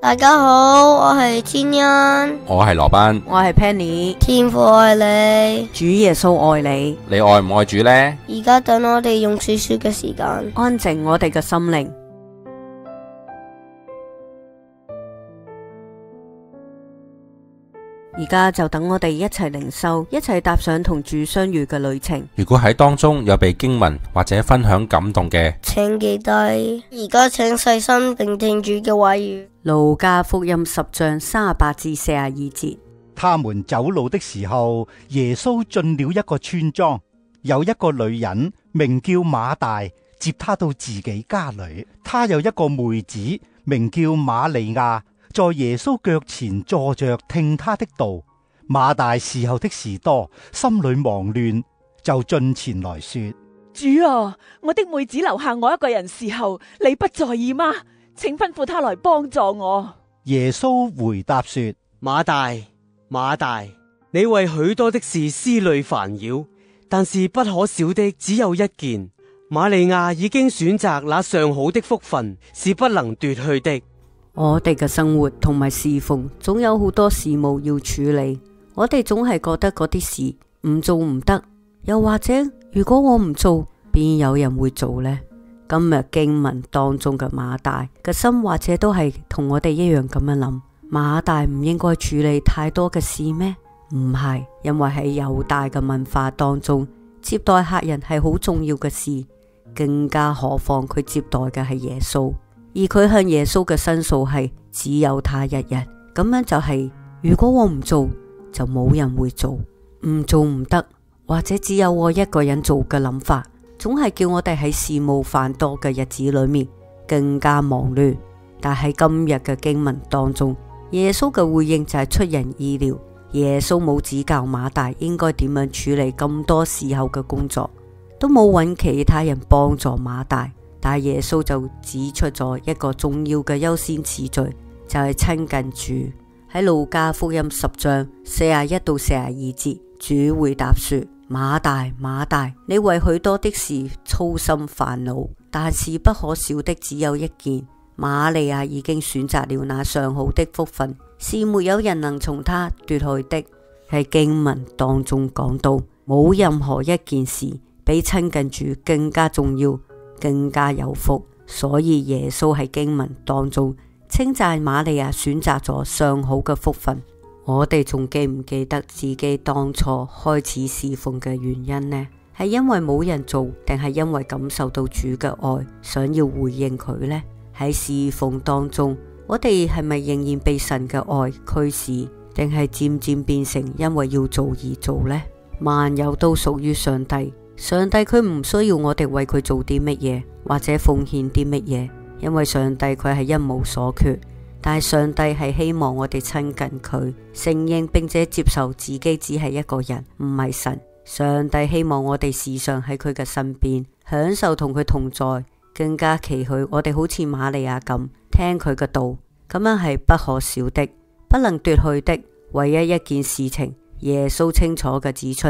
大家好，我係天恩，我係羅班，我係 Penny。天父愛你，主耶穌愛你。你愛唔愛主呢？而家等我哋用說說嘅時間，安靜我哋嘅心靈。而家就等我哋一齊靈修，一齊踏上同主相遇嘅旅程。如果喺當中有被經文或者分享感動嘅，請記低。而家請細心聆聽主嘅話語。路加福音10章38至42節。他們走路的時候，耶穌進了一個村莊，有一個女人名叫馬大，接他到自己家裏。他有一個妹子名叫瑪利亞，在耶穌腳前坐着聽他的道。馬大伺候的事多，心裏忙亂，就進前來說：主啊，我的妹子留下我一個人伺候，你不在意嗎？請吩咐他來幫助我。耶穌回答說：馬大，馬大，你為許多的事思慮煩擾，但是不可少的只有一件。瑪利亞已經選擇那上好的福分，是不能奪去的。我哋嘅生活同埋侍奉總有好多事務要處理，我哋總係覺得嗰啲事唔做唔得，又或者如果我唔做，邊有人會做呢？今日經文當中嘅馬大嘅心，或者都係同我哋一樣咁樣諗。馬大唔應該處理太多嘅事咩？唔係，因為喺猶大嘅文化當中，接待客人係好重要嘅事，更加何況佢接待嘅係耶穌。而佢向耶穌嘅申訴係只有他一人，咁樣就係如果我唔做，就冇人會做，唔做唔得，或者只有我一個人做嘅諗法，總係叫我哋喺事務繁多嘅日子裏面更加忙亂。但喺今日嘅經文當中，耶穌嘅回應就係出人意料。耶穌冇指教馬大應該點樣處理咁多事後嘅工作，都冇揾其他人幫助馬大。但耶穌就指出咗一個重要嘅優先次序，就係親近主。喺路加福音10章41到42節，主回答說：馬大，馬大，你為許多的事操心煩惱，但是不可少的只有一件。瑪利亞已經選擇了那上好的福分，是沒有人能從他奪去的。喺經文當中講到，冇任何一件事比親近主更加重要，更加有福。所以耶穌喺經文當中稱讚瑪利亞選擇咗上好嘅福分。我哋仲記唔記得自己當初開始侍奉嘅原因呢？係因為冇人做，定係因為感受到主嘅愛，想要回應佢呢？喺侍奉當中，我哋係咪仍然被神嘅愛驅使，定係漸漸變成因為要做而做呢？萬有都屬於上帝，上帝佢唔需要我哋為佢做啲乜嘢，或者奉獻啲乜嘢，因為上帝佢係一無所缺。但係上帝係希望我哋親近佢，承認並且接受自己只係一個人，唔係神。上帝希望我哋時常喺佢嘅身邊，享受同佢同在，更加期許我哋好似瑪利亞咁聽佢嘅道，咁樣係不可少的，不能奪去的。唯一一件事情，耶穌清楚嘅指出，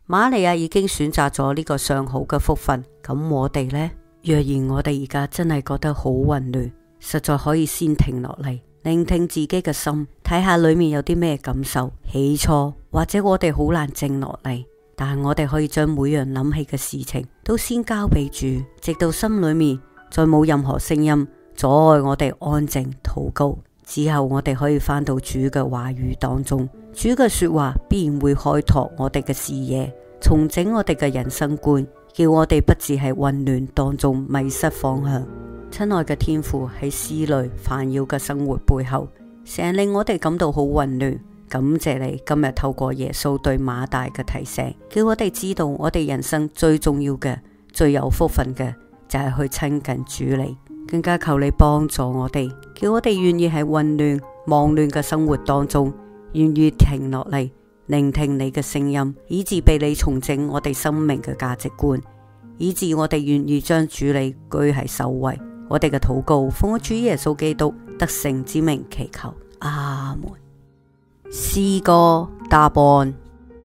瑪利亞已經選擇咗呢個上好嘅福分。咁我哋呢？若然我哋而家真係覺得好混亂，實在可以先停落嚟，聆聽自己嘅心，睇下裏面有啲咩感受。起初或者我哋好難靜落嚟，但係我哋可以將每樣諗起嘅事情都先交俾主，直到心裏面再冇任何聲音阻礙我哋安靜禱告之後，我哋可以返到主嘅話語當中。主嘅說話必然會開拓我哋嘅視野，重整我哋嘅人生觀，叫我哋不只係混亂當中迷失方向。親愛嘅天父，喺思慮煩擾嘅生活背後，成日令我哋感到好混亂。感謝你今日透過耶穌對馬大嘅提醒，叫我哋知道我哋人生最重要嘅、最有福分嘅就係去親近主你。更加求你幫助我哋，叫我哋願意喺混亂忙亂嘅生活當中，願意停落嚟聆聽你嘅聲音，以致被你重整我哋生命嘅價值觀，以致我哋願意將主你居喺首位。我哋嘅禱告奉我主耶穌基督得勝之名祈求，阿門。詩歌答案。